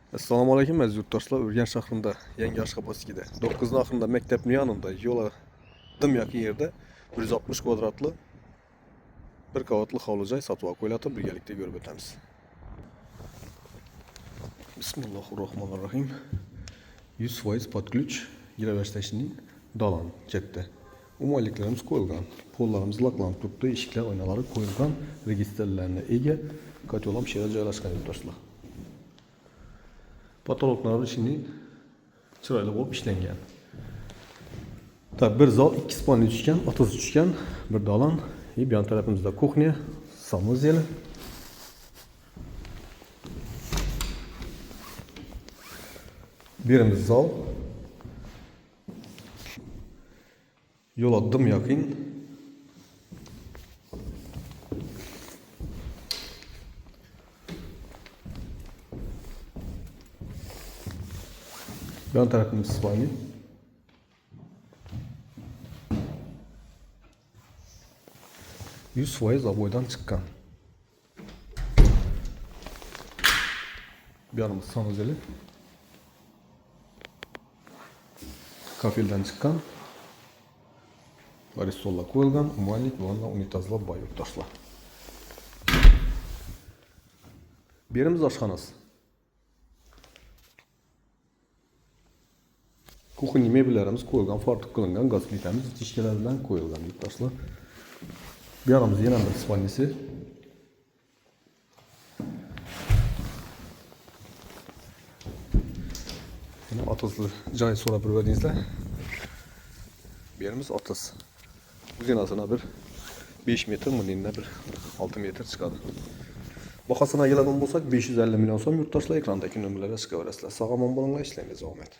Assalomu alaykum aziz yurtdoshlar. Urganch shahrida yangi Ashxobodskida 9 oxirida maktabning yonida yo'la dim yaqin yerda 160 kvadratli bir qavatli hovli joy sotuvga qo'yiladi. Birgalikda ko'rib o'tamiz. Bismillahirrohmanirrohim. 100% под ключ giraverishning dalan ketdi. Umumiliklarimiz qo'yilgan. Pollarimiz laklanib turibdi, eshiklar, oynalari qo'yilgan, registrlarga ega, kotyolam shera joylashgan yurtdoshlar. Patologlar ishini chiroyli bo'lib ishlangan. Bir zal, 2 spalni tushgan, 30 tushgan, bir dalan, bu yon tarafimizda kuxnya, sanuzel. Birimiz zal. Yo'l dim yaqin. Yan tarafımız spalni. %100 aboydan çıkan. Bir yanımız sanuzeli. Kafilden çıkan. Varistolla koyulgan. Umalik vanna unitazlar bay yurtdoshlar. Birimiz oshxonasi. Kuxnya mebellarimiz qo'yilgan, fartuq qilingan, gaz plitamiz tishkalar bilan qo'yilgan yurtdoshlar. Bu yoqimiz yana bir spalnisi. Yana 30 joy so'rab birdingizlar. Bu yerimiz 30. Uzunasına bir 5 metr, muningda bir 6 metr chiqadi. Bahosini keladigan bo'lsak 550 million so'm yurtdoshlar, ekrandagi nomerlarga chiqaverasizlar. Sog' omon bo'linglar, ishlaymiz omad.